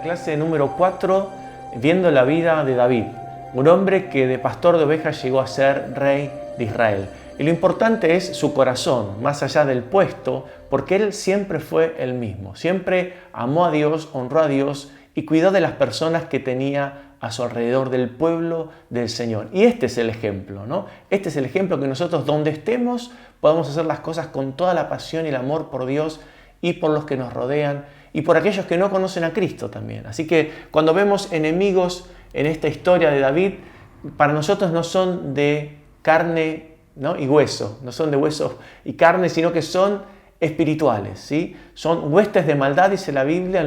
clase número 4, viendo la vida de David, un hombre que de pastor de ovejas llegó a ser rey de Israel. Y lo importante es su corazón, más allá del puesto, porque él siempre fue el mismo. Siempre amó a Dios, honró a Dios y cuidó de las personas que tenía a su alrededor, del pueblo del Señor. Y este es el ejemplo, ¿no? Este es el ejemplo que nosotros, donde estemos, podamos hacer las cosas con toda la pasión y el amor por Dios y por los que nos rodean y por aquellos que no conocen a Cristo también. Así que cuando vemos enemigos en esta historia de David, para nosotros no son de carne, ¿no? y hueso, no son de hueso y carne, sino que son espirituales, ¿sí? Son huestes de maldad, dice la Biblia, en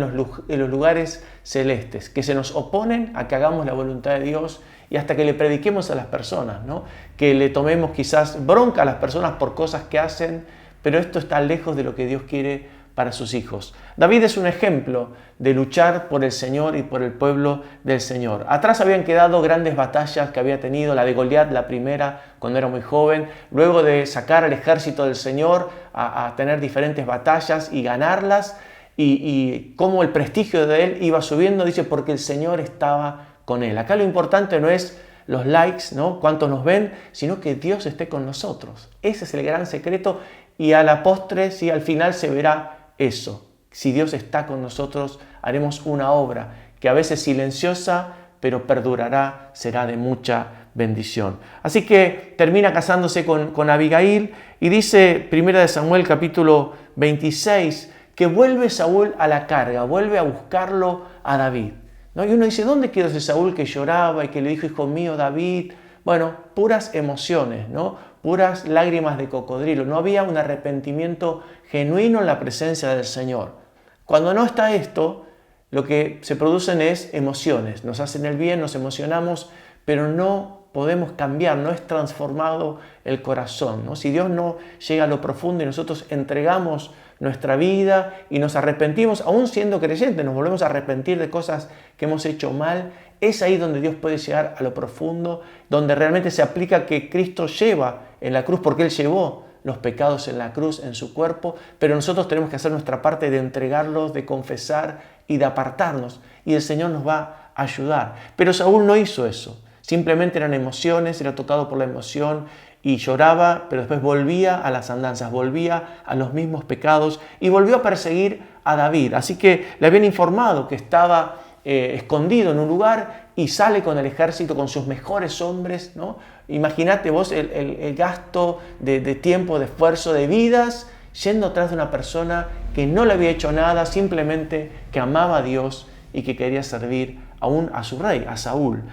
los lugares celestes, que se nos oponen a que hagamos la voluntad de Dios y hasta que le prediquemos a las personas, ¿no? Que le tomemos quizás bronca a las personas por cosas que hacen, pero esto está lejos de lo que Dios quiere para sus hijos. David es un ejemplo de luchar por el Señor y por el pueblo del Señor. Atrás habían quedado grandes batallas que había tenido, la de Goliat, la primera, cuando era muy joven, luego de sacar al ejército del Señor a tener diferentes batallas y ganarlas, y cómo el prestigio de él iba subiendo, dice, porque el Señor estaba con él. Acá lo importante no es los likes, ¿no? Cuántos nos ven, sino que Dios esté con nosotros. Ese es el gran secreto, y a la postre, sí, al final se verá eso. Si Dios está con nosotros, haremos una obra que a veces silenciosa, pero perdurará, será de mucha bendición. Así que termina casándose con Abigail y dice 1 Samuel capítulo 26 que vuelve Saúl a la carga, vuelve a buscarlo a David, ¿no? Y uno dice, ¿dónde quedó ese Saúl que lloraba y que le dijo, hijo mío David? Bueno, puras emociones, ¿no? Puras lágrimas de cocodrilo. No había un arrepentimiento genuino en la presencia del Señor. Cuando no está esto, lo que se producen es emociones. Nos hacen el bien, nos emocionamos, pero no podemos cambiar, no es transformado el corazón, ¿no? Si Dios no llega a lo profundo y nosotros entregamos nuestra vida y nos arrepentimos, aún siendo creyentes, nos volvemos a arrepentir de cosas que hemos hecho mal, es ahí donde Dios puede llegar a lo profundo, donde realmente se aplica que Cristo lleva en la cruz, porque Él llevó los pecados en la cruz, en su cuerpo, pero nosotros tenemos que hacer nuestra parte de entregarlos, de confesar y de apartarnos, y el Señor nos va a ayudar. Pero Saúl no hizo eso, simplemente eran emociones, era tocado por la emoción y lloraba, pero después volvía a las andanzas, volvía a los mismos pecados y volvió a perseguir a David. Así que le habían informado que estaba escondido en un lugar y sale con el ejército, con sus mejores hombres, ¿no? Imagínate vos el gasto de tiempo, de esfuerzo, de vidas, yendo atrás de una persona que no le había hecho nada, simplemente que amaba a Dios y que quería servir aún a su rey, a Saúl.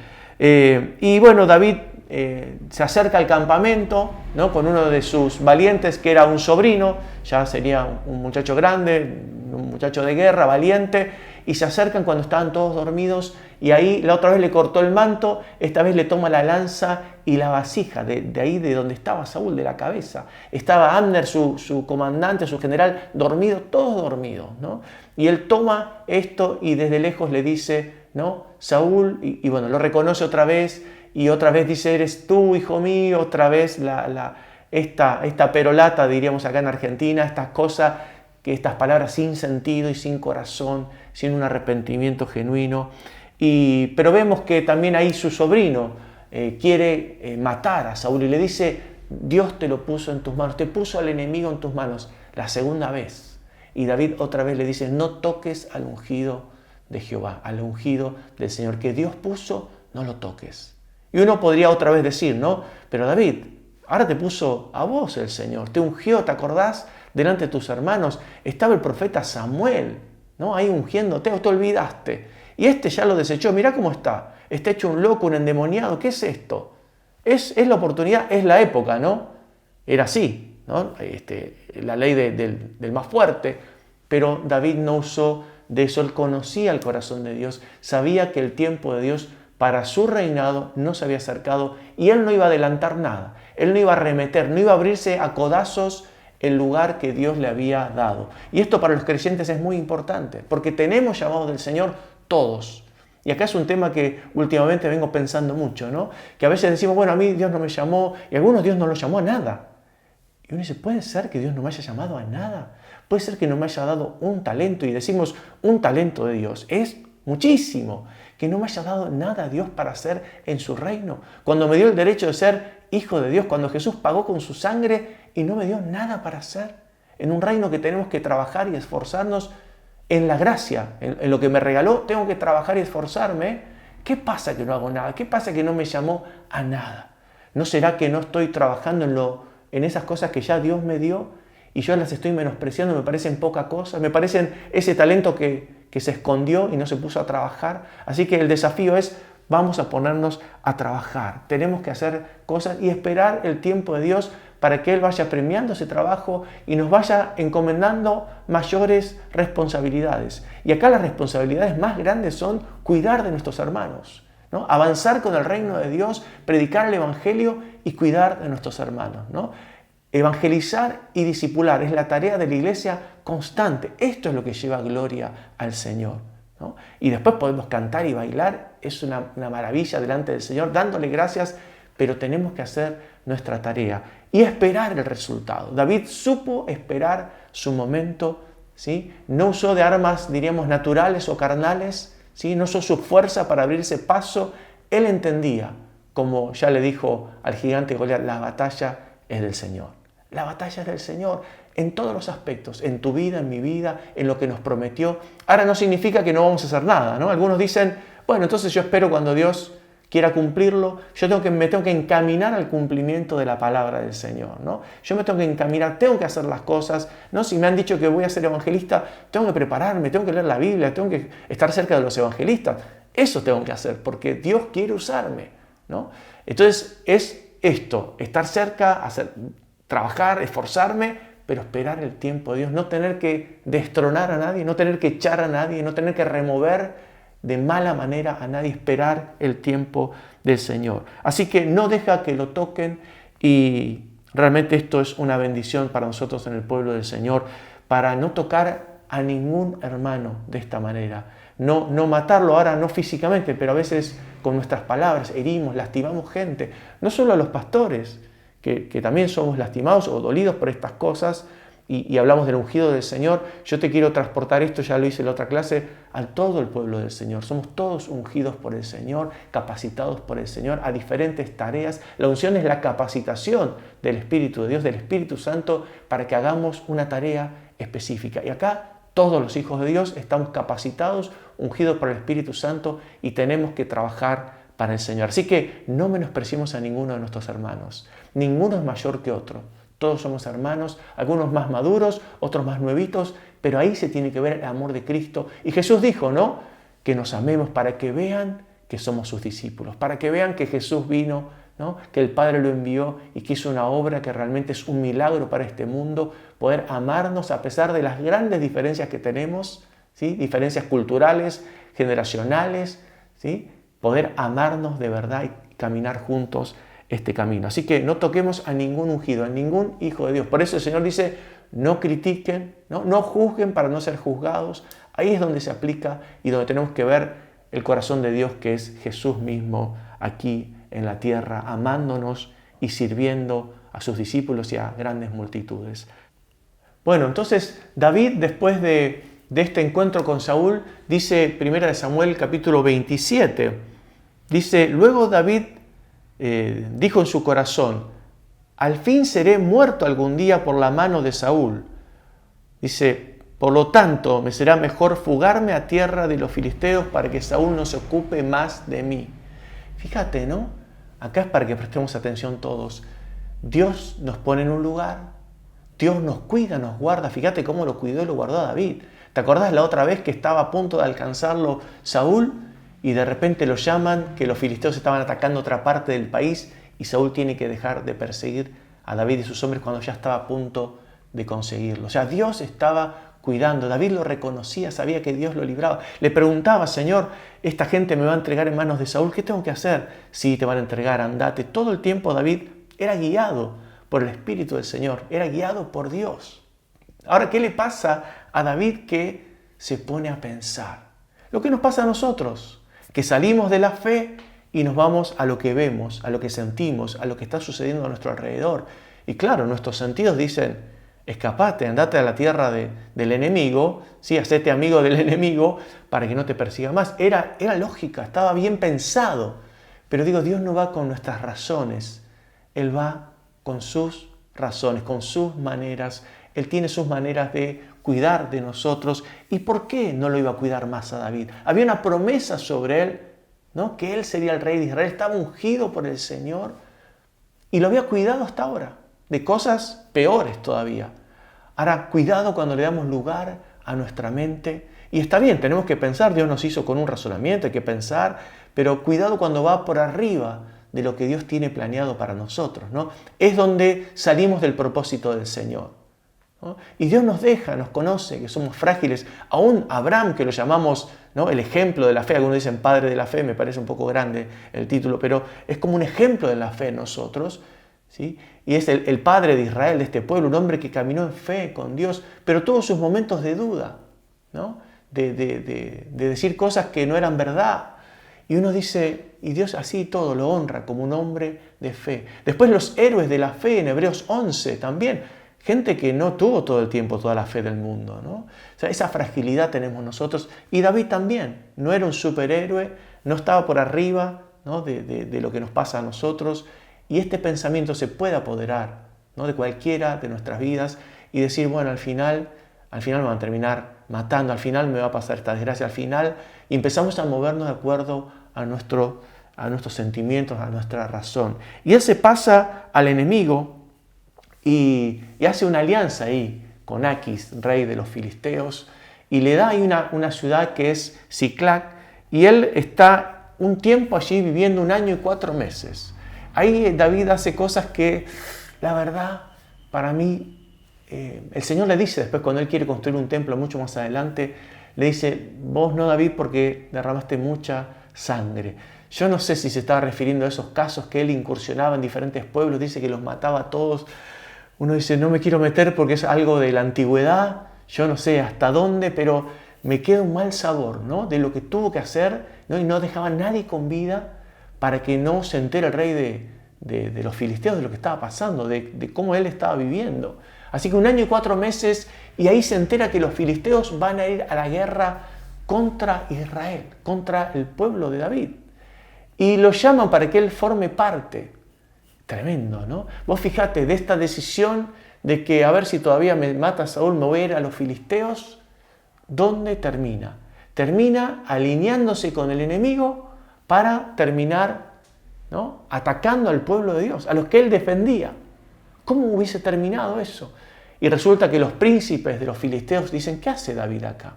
Y bueno, David se acerca al campamento, ¿no? Con uno de sus valientes, que era un sobrino, ya sería un muchacho grande, un muchacho de guerra, valiente, y se acercan cuando estaban todos dormidos, y ahí la otra vez le cortó el manto, esta vez le toma la lanza y la vasija, de ahí de donde estaba Saúl, de la cabeza. Estaba Abner, su comandante, su general, dormido, todos dormidos, ¿no? Y él toma esto y desde lejos le dice, ¿no? Saúl, y bueno, lo reconoce otra vez, y otra vez dice, eres tú, hijo mío, otra vez esta perolata, diríamos acá en Argentina, estas cosas, estas palabras sin sentido y sin corazón, sin un arrepentimiento genuino. Pero vemos que también ahí su sobrino quiere matar a Saúl y le dice, Dios te lo puso en tus manos, te puso al enemigo en tus manos la segunda vez. Y David otra vez le dice, no toques al ungido de Jehová, al ungido del Señor, que Dios puso, no lo toques. Y uno podría otra vez decir, ¿no? Pero David, ahora te puso a vos el Señor, te ungió, ¿te acordás? Delante de tus hermanos estaba el profeta Samuel, ¿no? Ahí ungiéndote, o te olvidaste. Y este ya lo desechó, mirá cómo está hecho un loco, un endemoniado, ¿qué es esto? Es la oportunidad, es la época, ¿no? Era así, ¿no? La ley del más fuerte, pero David no usó de eso, él conocía el corazón de Dios, sabía que el tiempo de Dios para su reinado no se había acercado y él no iba a adelantar nada, él no iba a arremeter, no iba a abrirse a codazos el lugar que Dios le había dado. Y esto para los creyentes es muy importante, porque tenemos llamados del Señor todos. Y acá es un tema que últimamente vengo pensando mucho, ¿no? Que a veces decimos, bueno, a mí Dios no me llamó, y a algunos Dios no los llamó a nada. Y uno dice, ¿puede ser que Dios no me haya llamado a nada? ¿Puede ser que no me haya dado un talento? Y decimos, un talento de Dios es muchísimo, que no me haya dado nada a Dios para hacer en su reino. Cuando me dio el derecho de ser hijo de Dios, cuando Jesús pagó con su sangre y no me dio nada para hacer. En un reino que tenemos que trabajar y esforzarnos en la gracia, en lo que me regaló, tengo que trabajar y esforzarme. ¿Qué pasa que no hago nada? ¿Qué pasa que no me llamó a nada? ¿No será que no estoy trabajando en esas cosas que ya Dios me dio y yo las estoy menospreciando? Me parecen poca cosa, me parecen ese talento que se escondió y no se puso a trabajar. Así que el desafío es, vamos a ponernos a trabajar. Tenemos que hacer cosas y esperar el tiempo de Dios para que Él vaya premiando ese trabajo y nos vaya encomendando mayores responsabilidades. Y acá las responsabilidades más grandes son cuidar de nuestros hermanos, ¿no? Avanzar con el reino de Dios, predicar el Evangelio y cuidar de nuestros hermanos, ¿no? Evangelizar y discipular es la tarea de la iglesia constante. Esto es lo que lleva gloria al Señor, ¿no? Y después podemos cantar y bailar, es una maravilla delante del Señor, dándole gracias, pero tenemos que hacer nuestra tarea y esperar el resultado. David supo esperar su momento, ¿sí? No usó de armas, diríamos, naturales o carnales, ¿sí? No usó su fuerza para abrirse paso. Él entendía, como ya le dijo al gigante Goliat, la batalla es del Señor. La batalla es del Señor en todos los aspectos, en tu vida, en mi vida, en lo que nos prometió. Ahora no significa que no vamos a hacer nada, ¿no? Algunos dicen, bueno, entonces yo espero cuando Dios quiera cumplirlo, me tengo que encaminar al cumplimiento de la palabra del Señor, ¿no? Yo me tengo que encaminar, tengo que hacer las cosas, ¿no? Si me han dicho que voy a ser evangelista, tengo que prepararme, tengo que leer la Biblia, tengo que estar cerca de los evangelistas. Eso tengo que hacer porque Dios quiere usarme, ¿no? Entonces es esto, estar cerca, trabajar, esforzarme, pero esperar el tiempo de Dios, no tener que destronar a nadie, no tener que echar a nadie, no tener que remover de mala manera a nadie, esperar el tiempo del Señor. Así que no deja que lo toquen y realmente esto es una bendición para nosotros en el pueblo del Señor, para no tocar a ningún hermano de esta manera. No matarlo ahora, no físicamente, pero a veces con nuestras palabras herimos, lastimamos gente. No solo a los pastores, que también somos lastimados o dolidos por estas cosas, y hablamos del ungido del Señor. Yo te quiero transportar esto, ya lo hice en la otra clase, a todo el pueblo del Señor. Somos todos ungidos por el Señor, capacitados por el Señor a diferentes tareas. La unción es la capacitación del Espíritu de Dios, del Espíritu Santo, para que hagamos una tarea específica. Y acá todos los hijos de Dios estamos capacitados, ungidos por el Espíritu Santo y tenemos que trabajar para el Señor. Así que no menospreciemos a ninguno de nuestros hermanos. Ninguno es mayor que otro. Todos somos hermanos, algunos más maduros, otros más nuevitos, pero ahí se tiene que ver el amor de Cristo. Y Jesús dijo, ¿no?, que nos amemos para que vean que somos sus discípulos, para que vean que Jesús vino, ¿no?, que el Padre lo envió y que hizo una obra que realmente es un milagro para este mundo, poder amarnos a pesar de las grandes diferencias que tenemos, ¿sí?, diferencias culturales, generacionales, ¿sí?, poder amarnos de verdad y caminar juntos este camino. Así que no toquemos a ningún ungido, a ningún hijo de Dios. Por eso el Señor dice, no critiquen, no juzguen para no ser juzgados. Ahí es donde se aplica y donde tenemos que ver el corazón de Dios, que es Jesús mismo aquí en la tierra, amándonos y sirviendo a sus discípulos y a grandes multitudes. Bueno, entonces David, después de este encuentro con Saúl, dice 1 Samuel capítulo 27, dice, luego David dijo en su corazón, al fin seré muerto algún día por la mano de Saúl. Dice, por lo tanto, me será mejor fugarme a tierra de los filisteos para que Saúl no se ocupe más de mí. Fíjate, ¿no? Acá es para que prestemos atención todos. Dios nos pone en un lugar, Dios nos cuida, nos guarda. Fíjate cómo lo cuidó y lo guardó a David. ¿Te acordás la otra vez que estaba a punto de alcanzarlo Saúl? Y de repente lo llaman, que los filisteos estaban atacando otra parte del país y Saúl tiene que dejar de perseguir a David y sus hombres cuando ya estaba a punto de conseguirlo. O sea, Dios estaba cuidando. David lo reconocía, sabía que Dios lo libraba. Le preguntaba, Señor, esta gente me va a entregar en manos de Saúl, ¿qué tengo que hacer? Sí, te van a entregar, andate. Todo el tiempo David era guiado por el Espíritu del Señor, era guiado por Dios. Ahora, ¿qué le pasa a David que se pone a pensar? Lo que nos pasa a nosotros, que salimos de la fe y nos vamos a lo que vemos, a lo que sentimos, a lo que está sucediendo a nuestro alrededor. Y claro, nuestros sentidos dicen, Escapate, andate a la tierra del enemigo, ¿sí? Hacete amigo del enemigo para que no te persiga más. Era lógica, estaba bien pensado. Pero digo, Dios no va con nuestras razones, Él va con sus razones, con sus maneras. Él tiene sus maneras de cuidar de nosotros. ¿Y por qué no lo iba a cuidar más a David? Había una promesa sobre él, ¿no? Que él sería el rey de Israel, estaba ungido por el Señor y lo había cuidado hasta ahora, de cosas peores todavía. Ahora, cuidado cuando le damos lugar a nuestra mente. Y está bien, tenemos que pensar, Dios nos hizo con un razonamiento, hay que pensar, pero cuidado cuando va por arriba de lo que Dios tiene planeado para nosotros, ¿no? Es donde salimos del propósito del Señor, ¿no? Y Dios nos deja, nos conoce, que somos frágiles. Aún Abraham, que lo llamamos, ¿no?, el ejemplo de la fe, algunos dicen padre de la fe, me parece un poco grande el título, pero es como un ejemplo de la fe en nosotros, ¿sí? Y es el padre de Israel, de este pueblo, un hombre que caminó en fe con Dios, pero tuvo sus momentos de duda, ¿no? De decir cosas que no eran verdad. Y uno dice, y Dios así y todo lo honra como un hombre de fe. Después los héroes de la fe en Hebreos 11 también, gente que no tuvo todo el tiempo toda la fe del mundo, ¿no? O sea, esa fragilidad tenemos nosotros. Y David también, no era un superhéroe, no estaba por arriba, ¿no?, de lo que nos pasa a nosotros. Y este pensamiento se puede apoderar, ¿no?, de cualquiera de nuestras vidas y decir, bueno, al final me van a terminar matando, al final me va a pasar esta desgracia, al final, y empezamos a movernos de acuerdo a nuestros sentimientos, a nuestra razón. Y él se pasa al enemigo y hace una alianza ahí con Aquis, rey de los filisteos, y le da ahí una ciudad que es Siclac, y él está un tiempo allí viviendo 1 año y 4 meses. Ahí David hace cosas que, la verdad, para mí, el Señor le dice después, cuando él quiere construir un templo mucho más adelante, le dice, vos no, David, porque derramaste mucha sangre. Yo no sé si se estaba refiriendo a esos casos que él incursionaba en diferentes pueblos, dice que los mataba a todos. Uno dice, no me quiero meter porque es algo de la antigüedad, yo no sé hasta dónde, pero me queda un mal sabor, ¿no?, de lo que tuvo que hacer, ¿no? Y no dejaba a nadie con vida para que no se entere el rey de los filisteos de lo que estaba pasando, de cómo él estaba viviendo. Así que 1 año y 4 meses, y ahí se entera que los filisteos van a ir a la guerra contra Israel, contra el pueblo de David. Y lo llaman para que él forme parte. Tremendo, ¿no? Vos fijate, de esta decisión de que a ver si todavía me mata Saúl, me voy a ir a los filisteos, ¿dónde termina? Termina alineándose con el enemigo para terminar, ¿no?, atacando al pueblo de Dios, a los que él defendía. ¿Cómo hubiese terminado eso? Y resulta que los príncipes de los filisteos dicen, ¿qué hace David acá?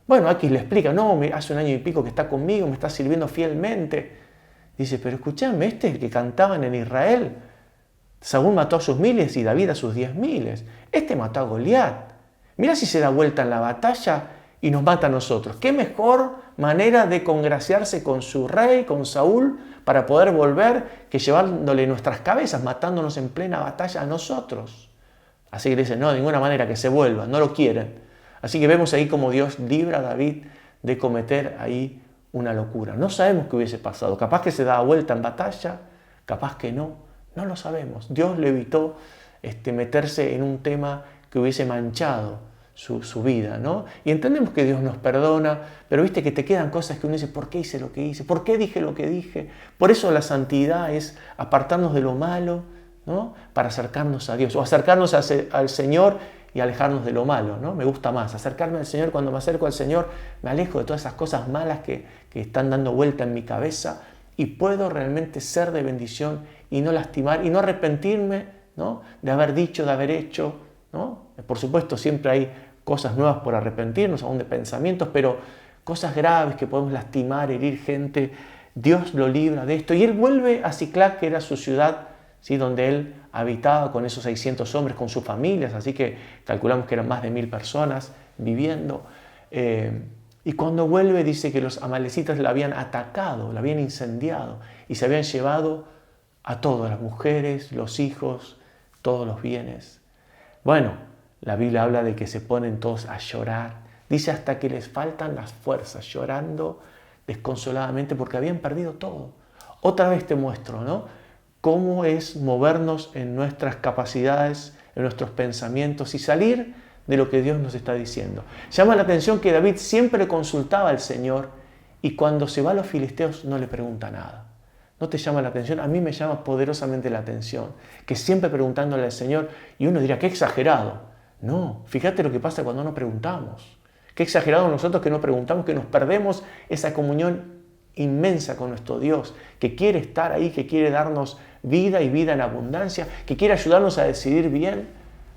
Bueno, Aquis le explica, no, hace 1 año y pico que está conmigo, me está sirviendo fielmente. Dice, pero escuchame, este es el que cantaban en Israel. Saúl mató a sus 1000 y David a sus 10.000. Este mató a Goliat. Mira si se da vuelta en la batalla y nos mata a nosotros. ¿Qué mejor manera de congraciarse con su rey, con Saúl, para poder volver que llevándole nuestras cabezas, matándonos en plena batalla a nosotros? Así que le dicen, no, de ninguna manera que se vuelva, no lo quieren. Así que vemos ahí como Dios libra a David de cometer ahí una locura. No sabemos qué hubiese pasado. Capaz que se daba vuelta en batalla, capaz que no. No lo sabemos. Dios le evitó meterse en un tema que hubiese manchado su vida, ¿no? Y entendemos que Dios nos perdona, pero viste que te quedan cosas que uno dice, ¿por qué hice lo que hice? ¿Por qué dije lo que dije? Por eso la santidad es apartarnos de lo malo, ¿no?, para acercarnos a Dios, o acercarnos al Señor y alejarnos de lo malo, ¿no? Me gusta más acercarme al Señor. Cuando me acerco al Señor, me alejo de todas esas cosas malas que están dando vuelta en mi cabeza y puedo realmente ser de bendición y no lastimar y no arrepentirme, ¿no?, de haber dicho, de haber hecho, ¿no? Por supuesto, siempre hay cosas nuevas por arrepentirnos, aún de pensamientos, pero cosas graves que podemos lastimar, herir gente, Dios lo libra de esto. Y él vuelve a Siclac, que era su ciudad, ¿sí?, donde él habitaba con esos 600 hombres, con sus familias, así que calculamos que eran más de 1000 personas viviendo. Y cuando vuelve dice que los amalecitas la habían atacado, la habían incendiado y se habían llevado a todas las mujeres, los hijos, todos los bienes. Bueno, la Biblia habla de que se ponen todos a llorar. Dice hasta que les faltan las fuerzas, llorando desconsoladamente porque habían perdido todo. Otra vez te muestro, ¿no?, cómo es movernos en nuestras capacidades, en nuestros pensamientos y salir de lo que Dios nos está diciendo. Llama la atención que David siempre consultaba al Señor y cuando se va a los filisteos no le pregunta nada. ¿No te llama la atención? A mí me llama poderosamente la atención, que siempre preguntándole al Señor, y uno dirá, qué exagerado. No, fíjate lo que pasa cuando no preguntamos. Qué exagerado nosotros que no preguntamos, que nos perdemos esa comunión inmensa con nuestro Dios, que quiere estar ahí, que quiere darnos vida y vida en abundancia, que quiere ayudarnos a decidir bien.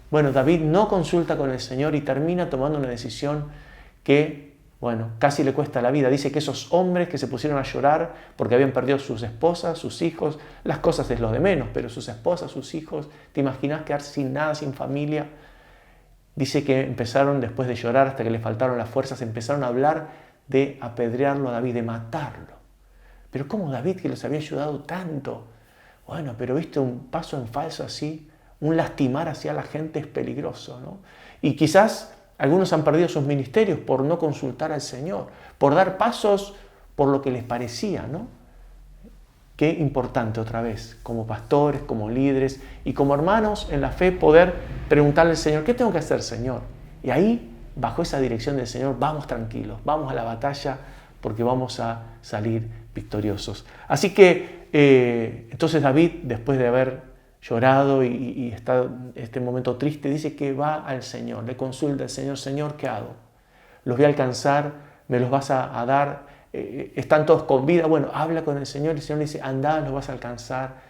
Bueno, David no consulta con el Señor y termina tomando una decisión que, bueno, casi le cuesta la vida. Dice que esos hombres que se pusieron a llorar porque habían perdido sus esposas, sus hijos, las cosas es lo de menos, pero sus esposas, sus hijos, ¿te imaginas quedar sin nada, sin familia? Dice que empezaron, después de llorar hasta que le faltaron las fuerzas, empezaron a hablar de apedrearlo a David, de matarlo. Pero ¿cómo David, que los había ayudado tanto? Bueno, pero viste, un paso en falso así, un lastimar hacia la gente es peligroso, ¿no? Y quizás algunos han perdido sus ministerios por no consultar al Señor, por dar pasos por lo que les parecía, ¿no? Qué importante otra vez, como pastores, como líderes y como hermanos en la fe, poder preguntarle al Señor, ¿qué tengo que hacer, Señor? Y ahí, bajo esa dirección del Señor, vamos tranquilos, vamos a la batalla porque vamos a salir victoriosos. Así que, entonces David, después de haber llorado y está en este momento triste, dice que va al Señor, le consulta al Señor, Señor, ¿qué hago? Los voy a alcanzar, me los vas a dar, están todos con vida. Bueno, habla con el Señor y el Señor le dice, anda, los vas a alcanzar,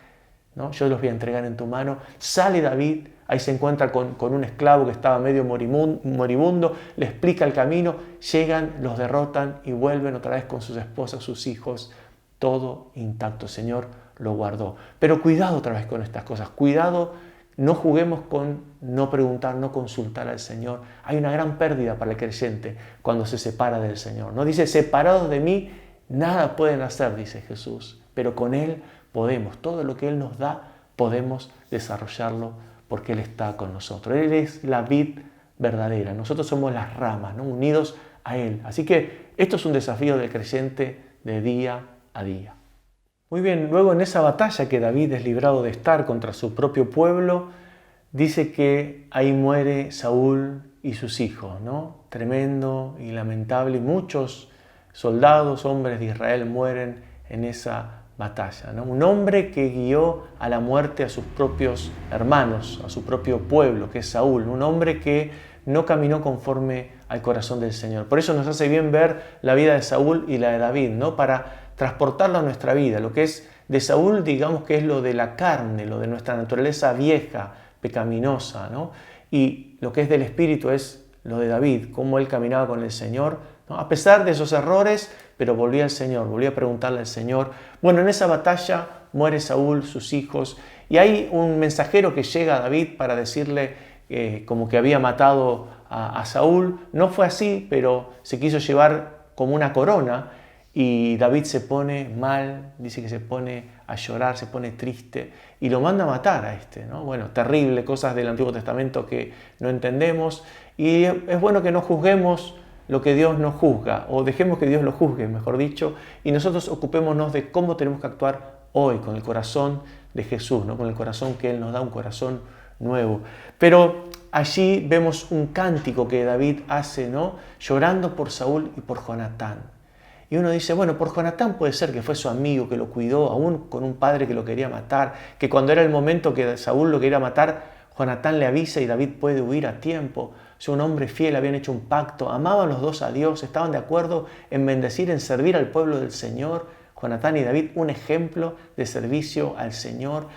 ¿no? Yo los voy a entregar en tu mano. Sale David, ahí se encuentra con un esclavo que estaba medio moribundo, le explica el camino, llegan, los derrotan y vuelven otra vez con sus esposas, sus hijos, todo intacto. Señor lo guardó. Pero cuidado otra vez con estas cosas, cuidado, no juguemos con no preguntar, no consultar al Señor. Hay una gran pérdida para el creyente cuando se separa del Señor, ¿no? Dice, separados de mí, nada pueden hacer, dice Jesús, pero con Él podemos, todo lo que Él nos da, podemos desarrollarlo porque Él está con nosotros. Él es la vid verdadera, nosotros somos las ramas, ¿no? Unidos a Él. Así que esto es un desafío del creyente de día a día. Muy bien, luego en esa batalla que David es librado de estar contra su propio pueblo, dice que ahí muere Saúl y sus hijos, ¿no? Tremendo y lamentable. Muchos soldados, hombres de Israel mueren en esa batalla, ¿no? Un hombre que guió a la muerte a sus propios hermanos, a su propio pueblo, que es Saúl. Un hombre que no caminó conforme al corazón del Señor. Por eso nos hace bien ver la vida de Saúl y la de David, ¿no? Para transportarlo a nuestra vida. Lo que es de Saúl, digamos que es lo de la carne, lo de nuestra naturaleza vieja, pecaminosa, ¿no? Y lo que es del Espíritu es lo de David, cómo él caminaba con el Señor, ¿no? A pesar de esos errores, pero volvía al Señor, volvía a preguntarle al Señor. Bueno, en esa batalla muere Saúl, sus hijos, y hay un mensajero que llega a David para decirle como que había matado a Saúl. No fue así, pero se quiso llevar como una corona. Y David se pone mal, dice que se pone a llorar, se pone triste y lo manda a matar a este, ¿no? Bueno, terrible, cosas del Antiguo Testamento que no entendemos y es bueno que no juzguemos lo que Dios nos juzga o dejemos que Dios lo juzgue, mejor dicho, y nosotros ocupémonos de cómo tenemos que actuar hoy con el corazón de Jesús, ¿no? Con el corazón que Él nos da, un corazón nuevo. Pero allí vemos un cántico que David hace, ¿no? Llorando por Saúl y por Jonatán. Y uno dice, bueno, por Jonatán puede ser que fue su amigo, que lo cuidó, aún con un padre que lo quería matar, que cuando era el momento que Saúl lo quería matar, Jonatán le avisa y David puede huir a tiempo. O sea, un hombre fiel, habían hecho un pacto, amaban los dos a Dios, estaban de acuerdo en bendecir, en servir al pueblo del Señor. Jonatán y David, un ejemplo de servicio al Señor.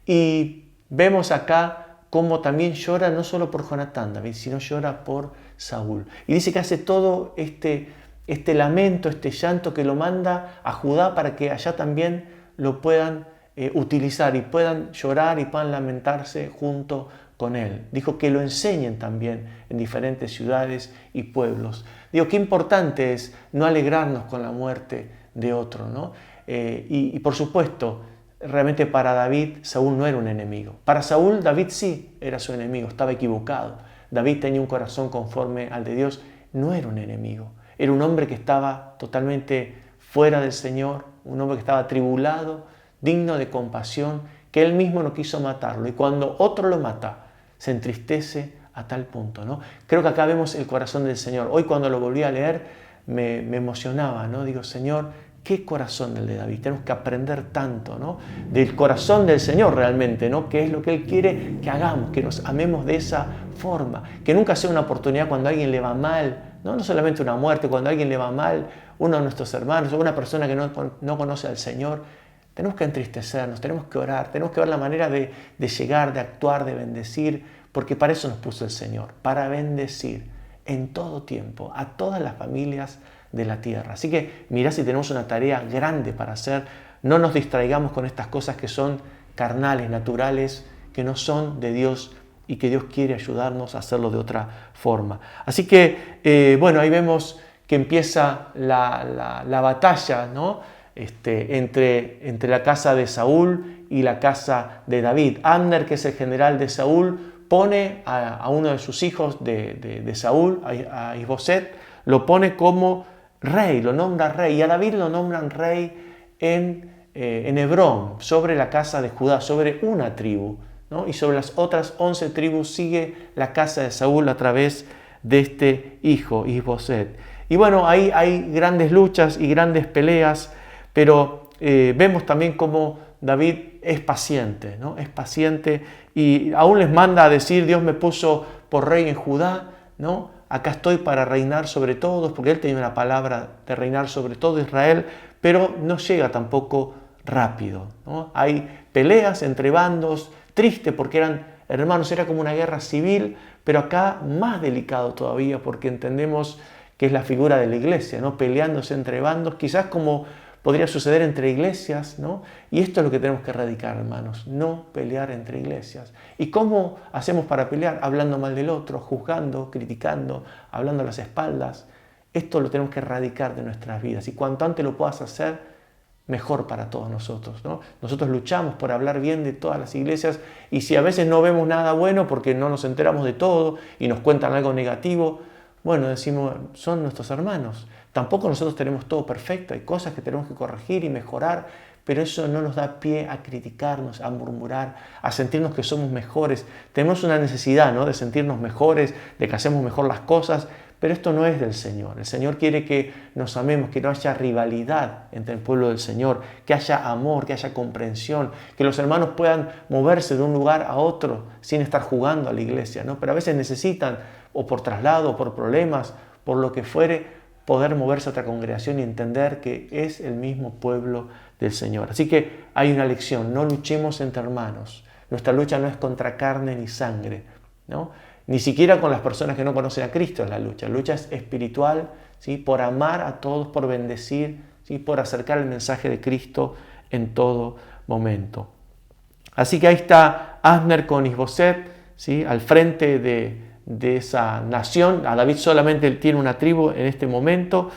Y vemos acá cómo también llora no solo por Jonatán, David, sino llora por Saúl. Y dice que hace todo este lamento, este llanto que lo manda a Judá para que allá también lo puedan utilizar y puedan llorar y puedan lamentarse junto con él. Dijo que lo enseñen también en diferentes ciudades y pueblos. Digo, qué importante es no alegrarnos con la muerte de otro, ¿no? Y por supuesto, realmente para David, Saúl no era un enemigo. Para Saúl, David sí era su enemigo, estaba equivocado. David tenía un corazón conforme al de Dios, no era un enemigo. Era un hombre que estaba totalmente fuera del Señor, un hombre que estaba atribulado, digno de compasión, que él mismo no quiso matarlo. Y cuando otro lo mata, se entristece a tal punto, ¿no? Creo que acá vemos el corazón del Señor. Hoy cuando lo volví a leer me emocionaba, ¿no? Digo, Señor, qué corazón el de David. Tenemos que aprender tanto, ¿no? Del corazón del Señor realmente, ¿no? Que es lo que Él quiere que hagamos, que nos amemos de esa forma. Que nunca sea una oportunidad cuando a alguien le va mal, no solamente una muerte, cuando a alguien le va mal, uno de nuestros hermanos o una persona que no conoce al Señor. Tenemos que entristecernos, tenemos que orar, tenemos que ver la manera de llegar, de actuar, de bendecir, porque para eso nos puso el Señor, para bendecir en todo tiempo a todas las familias de la tierra. Así que mirá si tenemos una tarea grande para hacer, no nos distraigamos con estas cosas que son carnales, naturales, que no son de Dios y que Dios quiere ayudarnos a hacerlo de otra forma. Así que, bueno, ahí vemos que empieza la batalla, ¿no? Entre la casa de Saúl y la casa de David. Abner, que es el general de Saúl, pone a uno de sus hijos de Saúl, a Isboset, lo pone como rey, lo nombra rey, y a David lo nombran rey en Hebrón, sobre la casa de Judá, sobre una tribu, ¿no? Y sobre las otras 11 tribus sigue la casa de Saúl a través de este hijo, Isboset. Y bueno, ahí hay grandes luchas y grandes peleas, pero vemos también cómo David es paciente, ¿no? Es paciente y aún les manda a decir, Dios me puso por rey en Judá, ¿no? Acá estoy para reinar sobre todos, porque él tenía una palabra de reinar sobre todo Israel, pero no llega tampoco rápido, ¿no? Hay peleas entre bandos, triste porque eran hermanos, era como una guerra civil, pero acá más delicado todavía porque entendemos que es la figura de la iglesia, ¿no? Peleándose entre bandos, quizás como podría suceder entre iglesias, ¿no? Y esto es lo que tenemos que erradicar, hermanos, no pelear entre iglesias. ¿Y cómo hacemos para pelear? Hablando mal del otro, juzgando, criticando, hablando a las espaldas. Esto lo tenemos que erradicar de nuestras vidas y cuanto antes lo puedas hacer, mejor para todos nosotros, ¿no? Nosotros luchamos por hablar bien de todas las iglesias y si a veces no vemos nada bueno porque no nos enteramos de todo y nos cuentan algo negativo, bueno, decimos, son nuestros hermanos. Tampoco nosotros tenemos todo perfecto, hay cosas que tenemos que corregir y mejorar, pero eso no nos da pie a criticarnos, a murmurar, a sentirnos que somos mejores. Tenemos una necesidad, ¿no? De sentirnos mejores, de que hacemos mejor las cosas, pero esto no es del Señor. El Señor quiere que nos amemos, que no haya rivalidad entre el pueblo del Señor, que haya amor, que haya comprensión, que los hermanos puedan moverse de un lugar a otro sin estar jugando a la iglesia, ¿no? Pero a veces necesitan, o por traslado, o por problemas, por lo que fuere, poder moverse a otra congregación y entender que es el mismo pueblo del Señor. Así que hay una lección, no luchemos entre hermanos. Nuestra lucha no es contra carne ni sangre, ¿no? Ni siquiera con las personas que no conocen a Cristo es la lucha es espiritual, ¿sí? Por amar a todos, por bendecir, ¿sí? Por acercar el mensaje de Cristo en todo momento. Así que ahí está Abner con Isboset, ¿sí? Al frente de esa nación. A David solamente él tiene una tribu en este momento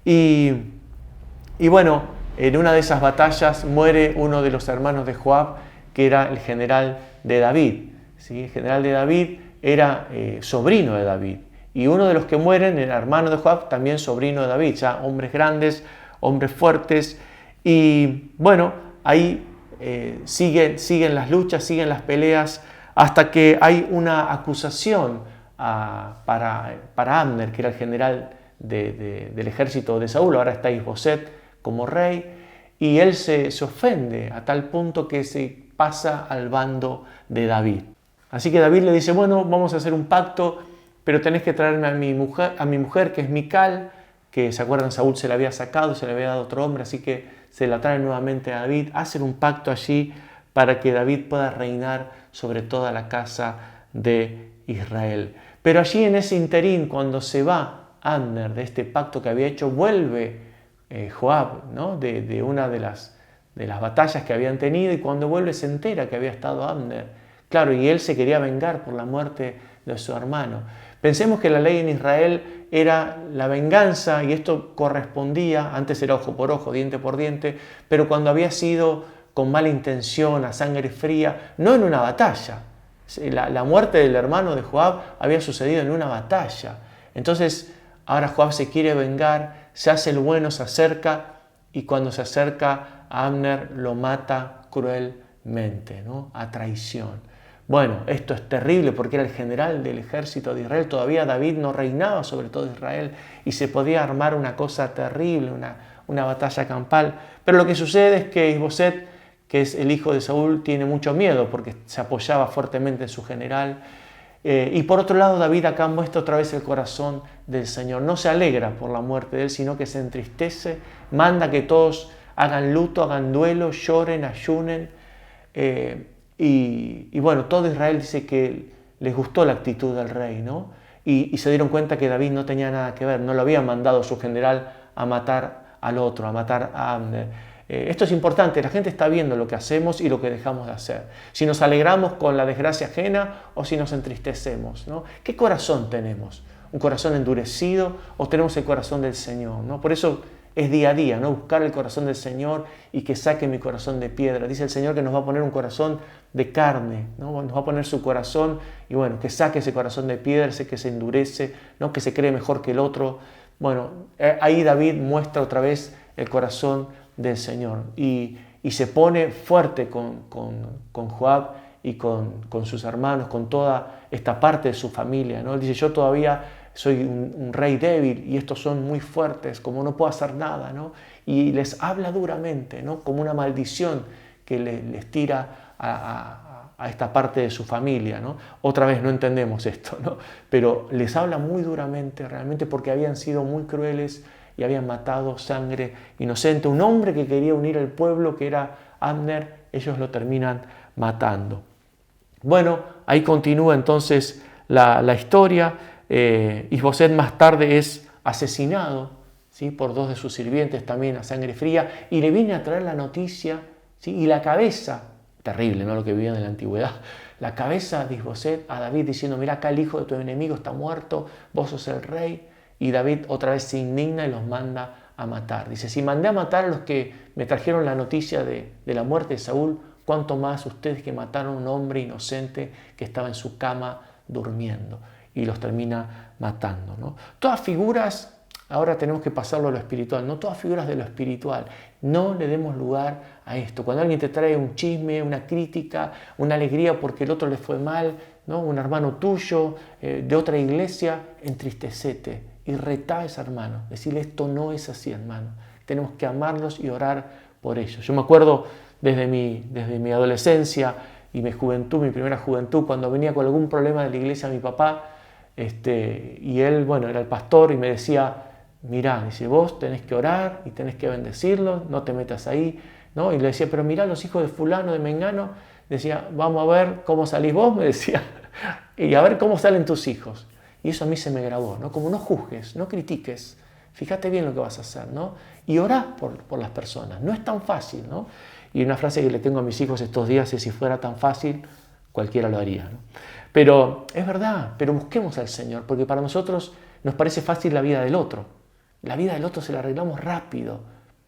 y bueno, en una de esas batallas muere uno de los hermanos de Joab, que era el general de David, ¿sí? El general de David era sobrino de David y uno de los que mueren, el hermano de Joab, también sobrino de David, ya hombres grandes, hombres fuertes y bueno, ahí siguen las luchas, siguen las peleas hasta que hay una acusación para Abner, que era el general del ejército de Saúl. Ahora está Isboset como rey y él se ofende a tal punto que se pasa al bando de David. Así que David le dice, bueno, vamos a hacer un pacto, pero tenés que traerme a mi mujer que es Mical, que se acuerdan Saúl se la había sacado, se le había dado otro hombre, así que se la trae nuevamente a David. Hacen un pacto allí para que David pueda reinar sobre toda la casa de Israel. Pero allí en ese interín, cuando se va Abner de este pacto que había hecho, vuelve Joab, ¿no? de una de las batallas que habían tenido y cuando vuelve se entera que había estado Abner. Claro, y él se quería vengar por la muerte de su hermano. Pensemos que la ley en Israel era la venganza y esto correspondía, antes era ojo por ojo, diente por diente, pero cuando había sido con mala intención, a sangre fría, no en una batalla. La muerte del hermano de Joab había sucedido en una batalla. Entonces, ahora Joab se quiere vengar, se hace el bueno, se acerca y cuando se acerca a Abner lo mata cruelmente, ¿no? A traición. Bueno, esto es terrible porque era el general del ejército de Israel. Todavía David no reinaba sobre todo Israel y se podía armar una cosa terrible, una batalla campal. Pero lo que sucede es que Isboset, que es el hijo de Saúl, tiene mucho miedo porque se apoyaba fuertemente en su general. Y por otro lado, David acá muestra otra vez el corazón del Señor. No se alegra por la muerte de él, sino que se entristece, manda que todos hagan luto, hagan duelo, lloren, ayunen. Y bueno, todo Israel dice que les gustó la actitud del rey, ¿no? Y se dieron cuenta que David no tenía nada que ver, no lo había mandado su general a matar al otro, a matar a Abner. Esto es importante, la gente está viendo lo que hacemos y lo que dejamos de hacer. Si nos alegramos con la desgracia ajena o si nos entristecemos, ¿no? ¿Qué corazón tenemos? ¿Un corazón endurecido o tenemos el corazón del Señor, ¿no? Por eso es día a día, ¿no? Buscar el corazón del Señor y que saque mi corazón de piedra. Dice el Señor que nos va a poner un corazón de carne, ¿no? Nos va a poner su corazón y bueno, que saque ese corazón de piedra, ese que se endurece, ¿no? Que se cree mejor que el otro. Bueno, ahí David muestra otra vez el corazón del Señor y se pone fuerte con Joab y con sus hermanos, con toda esta parte de su familia, ¿no? Él dice, yo todavía soy un rey débil y estos son muy fuertes, como no puedo hacer nada, ¿no? Y les habla duramente, ¿no? Como una maldición que les tira a esta parte de su familia, ¿no? Otra vez no entendemos esto, ¿no? Pero les habla muy duramente realmente porque habían sido muy crueles y habían matado sangre inocente. Un hombre que quería unir al pueblo, que era Abner, ellos lo terminan matando. Bueno, ahí continúa entonces la historia. Isboset más tarde es asesinado, ¿sí? Por dos de sus sirvientes también a sangre fría y le viene a traer la noticia, ¿sí? Y la cabeza, terrible, ¿no? Lo que vivían en la antigüedad, la cabeza de Isboset a David diciendo, mira acá el hijo de tu enemigo está muerto, vos sos el rey. Y David otra vez se indigna y los manda a matar. Dice, si mandé a matar a los que me trajeron la noticia de la muerte de Saúl, ¿cuánto más ustedes que mataron a un hombre inocente que estaba en su cama durmiendo? Y los termina matando, ¿no? Todas figuras, ahora tenemos que pasarlo a lo espiritual, no todas figuras de lo espiritual. No le demos lugar a esto. Cuando alguien te trae un chisme, una crítica, una alegría porque el otro le fue mal, ¿no? Un hermano tuyo de otra iglesia, entristecete. Y retá a ese hermano, decirle esto no es así, hermano. Tenemos que amarlos y orar por ellos. Yo me acuerdo desde mi adolescencia y mi juventud, mi primera juventud, cuando venía con algún problema de la iglesia a mi papá, y él, bueno, era el pastor y me decía, mirá, dice, vos tenés que orar y tenés que bendecirlos, no te metas ahí, ¿no? Y le decía, pero mirá los hijos de fulano, de mengano, decía, vamos a ver cómo salís vos, me decía, y a ver cómo salen tus hijos. Y eso a mí se me grabó, ¿no? Como no juzgues, no critiques, fíjate bien lo que vas a hacer, ¿no? Y orá por las personas, no es tan fácil, ¿no? Y una frase que le tengo a mis hijos estos días es, si fuera tan fácil, cualquiera lo haría, ¿no? Pero es verdad, pero busquemos al Señor, porque para nosotros nos parece fácil la vida del otro. La vida del otro se la arreglamos rápido.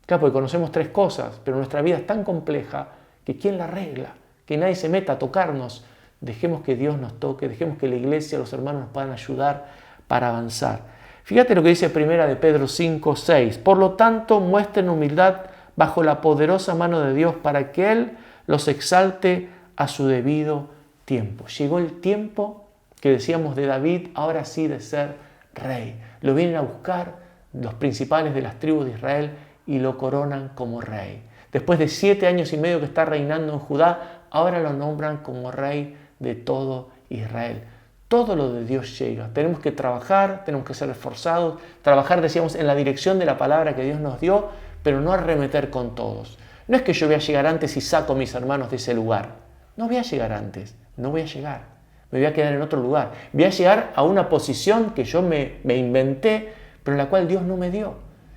Claro, porque conocemos tres cosas, pero nuestra vida es tan compleja que ¿quién la arregla? Que nadie se meta a tocarnos. Dejemos que Dios nos toque, dejemos que la iglesia, los hermanos nos puedan ayudar para avanzar. Fíjate lo que dice primera de Pedro 5, 6. Por lo tanto, muestren humildad bajo la poderosa mano de Dios para que Él los exalte a su debido tiempo. Llegó el tiempo que decíamos de David, ahora sí de ser rey. Lo vienen a buscar los principales de las tribus de Israel y lo coronan como rey. Después de 7 años y medio que está reinando en Judá, ahora lo nombran como rey de todo Israel. Todo lo de Dios llega. Tenemos que trabajar, tenemos que ser esforzados. Trabajar, decíamos, en la dirección de la palabra que Dios nos dio, pero no arremeter con todos. No es que yo voy a llegar antes y saco a mis hermanos de ese lugar. No voy a llegar antes, no voy a llegar. Me voy a quedar en otro lugar. Voy a llegar a una posición que yo me inventé, pero en la cual Dios no me dio.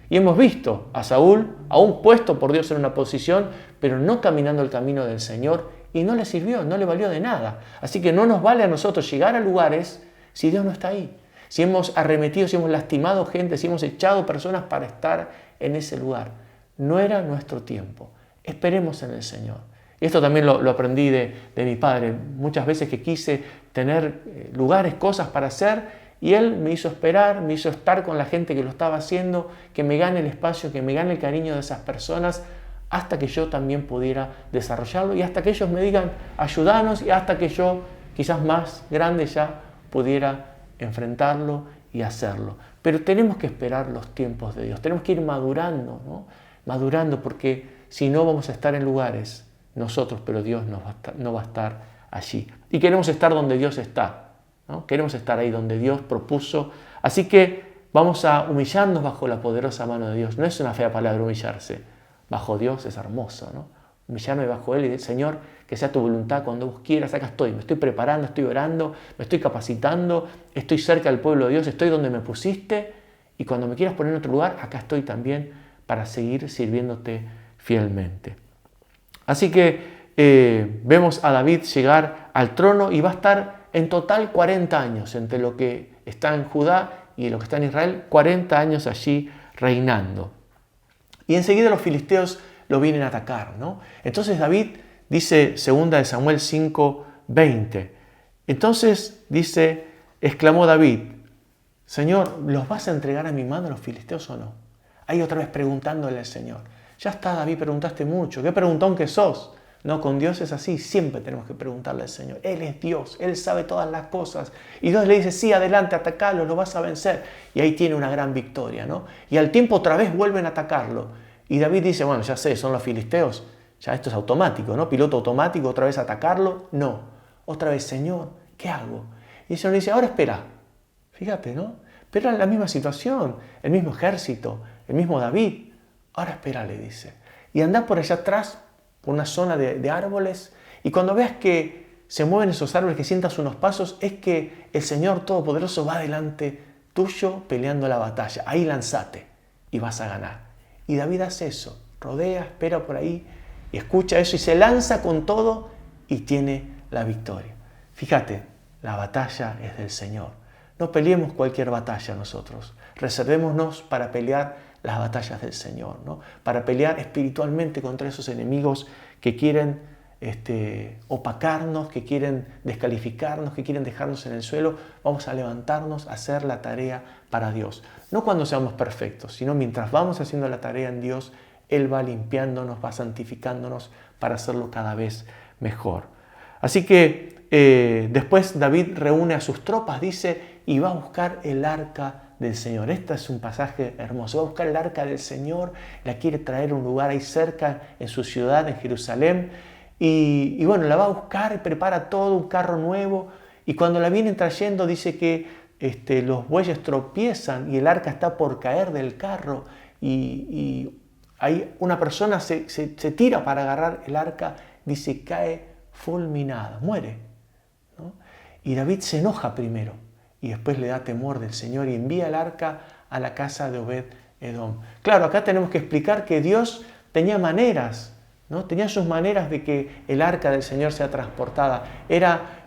Y hemos visto a Saúl, aún puesto por Dios en una posición, pero no caminando el camino del Señor, y no le sirvió, no le valió de nada. Así que no nos vale a nosotros llegar a lugares si Dios no está ahí. Si hemos arremetido, si hemos lastimado gente, si hemos echado personas para estar en ese lugar. No era nuestro tiempo. Esperemos en el Señor. Y esto también lo aprendí de mi padre. Muchas veces que quise tener lugares, cosas para hacer, y él me hizo esperar, me hizo estar con la gente que lo estaba haciendo, que me gane el espacio, que me gane el cariño de esas personas, hasta que yo también pudiera desarrollarlo y hasta que ellos me digan, ayúdanos, y hasta que yo quizás más grande ya pudiera enfrentarlo y hacerlo. Pero tenemos que esperar los tiempos de Dios, tenemos que ir madurando, ¿no? Madurando, porque si no vamos a estar en lugares nosotros, pero Dios no va a estar allí. Y queremos estar donde Dios está, ¿no? Queremos estar ahí donde Dios propuso. Así que vamos a humillarnos bajo la poderosa mano de Dios. No es una fea palabra humillarse. Bajo Dios es hermoso, ¿no? Humillarme bajo Él y decir, Señor, que sea tu voluntad cuando vos quieras. Acá estoy, me estoy preparando, estoy orando, me estoy capacitando, estoy cerca del pueblo de Dios, estoy donde me pusiste y cuando me quieras poner en otro lugar, acá estoy también para seguir sirviéndote fielmente. Así que vemos a David llegar al trono y va a estar en total 40 años entre lo que está en Judá y lo que está en Israel, 40 años allí reinando. Y enseguida los filisteos lo vienen a atacar, ¿no? Entonces David dice, 2 Samuel 5:20. Entonces dice, exclamó David, Señor, ¿los vas a entregar a mi mano los filisteos o no? Ahí otra vez preguntándole al Señor. Ya está, David, preguntaste mucho. ¿Qué preguntón que sos? No, con Dios es así. Siempre tenemos que preguntarle al Señor. Él es Dios. Él sabe todas las cosas. Y Dios le dice, sí, adelante, atacalo, lo vas a vencer. Y ahí tiene una gran victoria, ¿no? Y al tiempo otra vez vuelven a atacarlo. Y David dice, bueno, ya sé, son los filisteos. Ya esto es automático, ¿no? Piloto automático, otra vez atacarlo. No. Otra vez, Señor, ¿qué hago? Y el Señor le dice, ahora espera. Fíjate, ¿no? Pero en la misma situación, el mismo ejército, el mismo David. Ahora espera, le dice. Y anda por allá atrás, por una zona de árboles, y cuando veas que se mueven esos árboles, que sientas unos pasos, es que el Señor Todopoderoso va delante tuyo peleando la batalla. Ahí lanzate y vas a ganar. Y David hace eso, rodea, espera por ahí, y escucha eso, y se lanza con todo, y tiene la victoria. Fíjate, la batalla es del Señor. No peleemos cualquier batalla nosotros. Reservémonos para pelear las batallas del Señor, ¿no? Para pelear espiritualmente contra esos enemigos que quieren opacarnos, que quieren descalificarnos, que quieren dejarnos en el suelo. Vamos a levantarnos a hacer la tarea para Dios. No cuando seamos perfectos, sino mientras vamos haciendo la tarea en Dios, Él va limpiándonos, va santificándonos para hacerlo cada vez mejor. Así que después David reúne a sus tropas, dice, y va a buscar el arca del Señor. Este es un pasaje hermoso. Va a buscar el arca del Señor, la quiere traer a un lugar ahí cerca en su ciudad, en Jerusalén. Y bueno, la va a buscar, prepara todo, un carro nuevo. Y cuando la vienen trayendo, dice que los bueyes tropiezan y el arca está por caer del carro. Y ahí una persona se tira para agarrar el arca, dice, cae fulminada, muere, ¿no? Y David se enoja primero y después le da temor del Señor y envía el arca a la casa de Obed-Edom. Claro, acá tenemos que explicar que Dios tenía maneras, ¿no? Tenía sus maneras de que el arca del Señor sea transportada.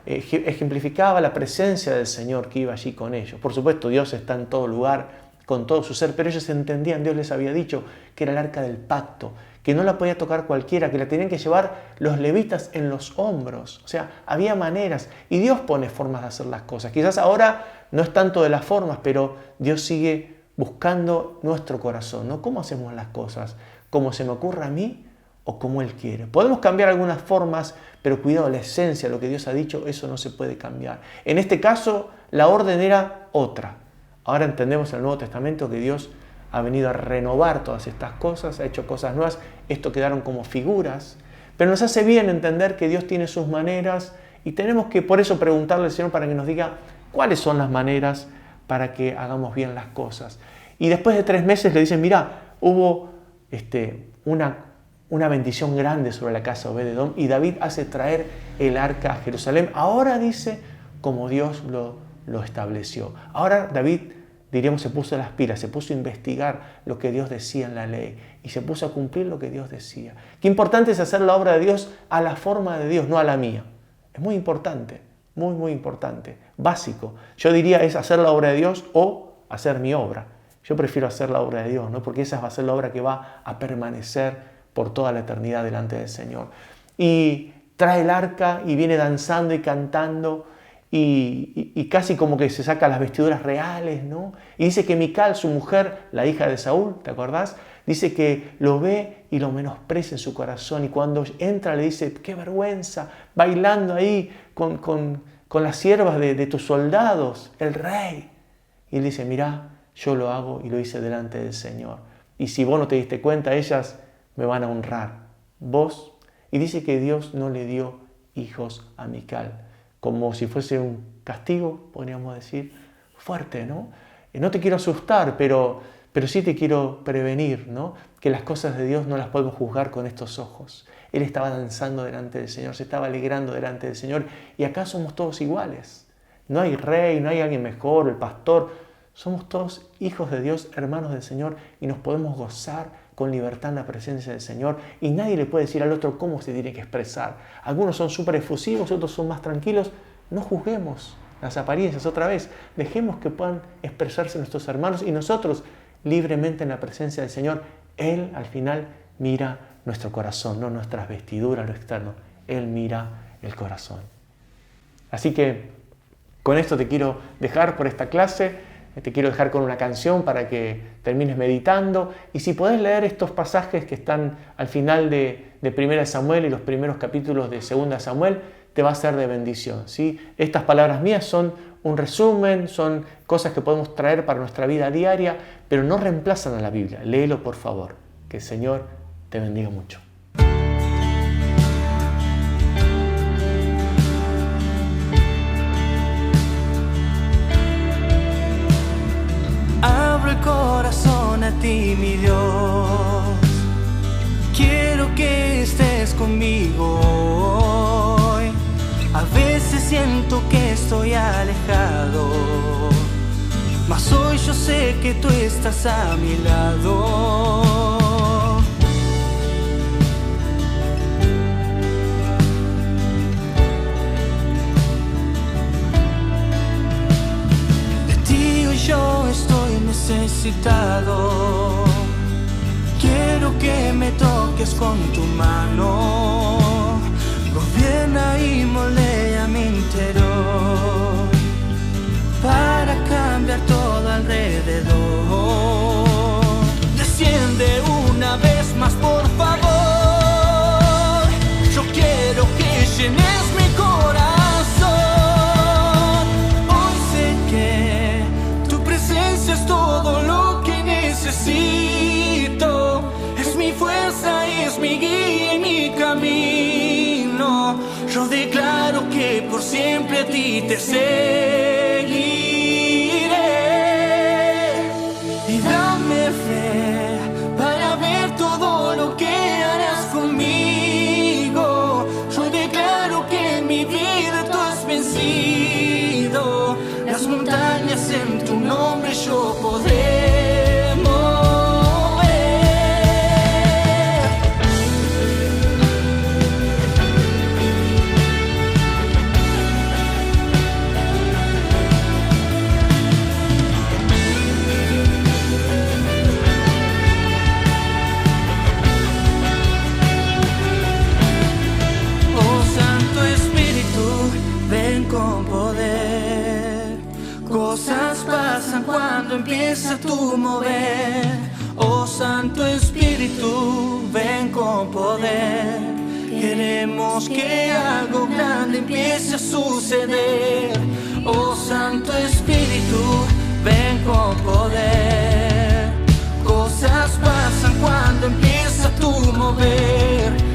Ejemplificaba la presencia del Señor que iba allí con ellos. Por supuesto, Dios está en todo lugar, con todo su ser, pero ellos entendían, Dios les había dicho que era el arca del pacto, que no la podía tocar cualquiera, que la tenían que llevar los levitas en los hombros. O sea, había maneras, y Dios pone formas de hacer las cosas. Quizás ahora no es tanto de las formas, pero Dios sigue buscando nuestro corazón, ¿no? ¿Cómo hacemos las cosas? ¿Cómo se me ocurre a mí o como Él quiere? Podemos cambiar algunas formas, pero cuidado, la esencia, lo que Dios ha dicho, eso no se puede cambiar. En este caso, la orden era otra. Ahora entendemos en el Nuevo Testamento que Dios ha venido a renovar todas estas cosas, ha hecho cosas nuevas. Esto quedaron como figuras, pero nos hace bien entender que Dios tiene sus maneras y tenemos que por eso preguntarle al Señor para que nos diga cuáles son las maneras para que hagamos bien las cosas. Y después de 3 meses le dicen, mira, hubo una bendición grande sobre la casa de Obed-Edom y David hace traer el arca a Jerusalén. Ahora dice, como Dios lo estableció. Ahora David, diríamos, se puso las pilas, se puso a investigar lo que Dios decía en la ley y se puso a cumplir lo que Dios decía. Qué importante es hacer la obra de Dios a la forma de Dios, no a la mía. Es muy importante, muy, muy importante, básico. Yo diría es hacer la obra de Dios o hacer mi obra. Yo prefiero hacer la obra de Dios, ¿no? Porque esa va a ser la obra que va a permanecer por toda la eternidad delante del Señor. Y trae el arca y viene danzando y cantando y casi como que se saca las vestiduras reales, ¿no? Y dice que Mical, su mujer, la hija de Saúl, ¿te acordás? Dice que lo ve y lo menosprecia en su corazón y cuando entra le dice, qué vergüenza, bailando ahí con con las siervas de tus soldados, el rey. Y él dice, mirá, yo lo hago y lo hice delante del Señor. Y si vos no te diste cuenta, ellas me van a honrar. Vos. Y dice que Dios no le dio hijos a Mical, como si fuese un castigo, podríamos decir, fuerte, ¿no? No te quiero asustar, pero sí te quiero prevenir, ¿no? Que las cosas de Dios no las podemos juzgar con estos ojos. Él estaba danzando delante del Señor, se estaba alegrando delante del Señor, y acá somos todos iguales. No hay rey, no hay alguien mejor, el pastor. Somos todos hijos de Dios, hermanos del Señor, y nos podemos gozar con libertad en la presencia del Señor, y nadie le puede decir al otro cómo se tiene que expresar. Algunos son súper efusivos, otros son más tranquilos. No juzguemos las apariencias otra vez. Dejemos que puedan expresarse nuestros hermanos y nosotros libremente en la presencia del Señor. Él al final mira nuestro corazón, no nuestras vestiduras, lo externo. Él mira el corazón. Así que con esto te quiero dejar por esta clase. Te quiero dejar con una canción para que termines meditando. Y si podés leer estos pasajes que están al final de 1 Samuel y los primeros capítulos de 2 Samuel, te va a ser de bendición, ¿sí? Estas palabras mías son un resumen, son cosas que podemos traer para nuestra vida diaria, pero no reemplazan a la Biblia. Léelo, por favor. Que el Señor te bendiga mucho. Abro el corazón a ti, mi Dios. Quiero que estés conmigo hoy. A veces siento que estoy alejado, mas hoy yo sé que tú estás a mi lado. De ti hoy yo estoy necesitado. Quiero que me toques con tu mano. Gobierna y moldea mi interior para cambiar todo alrededor. Desciende una vez más, por favor. Yo quiero que llenes mi corazón. Hoy sé que tu presencia es todo lo que necesito. Es mi fuerza, es mi guía y mi camino. Yo declaro que por siempre a ti te seguiré. Y dame fe para ver todo lo que harás conmigo. Yo declaro que en mi vida tú has vencido. Las montañas en tu nombre yo podré mover. Cosas pasan cuando empieza tu mover. Oh Santo Espíritu, ven con poder. Queremos que algo grande empiece a suceder. Oh Santo Espíritu, ven con poder. Cosas pasan cuando empieza tu mover.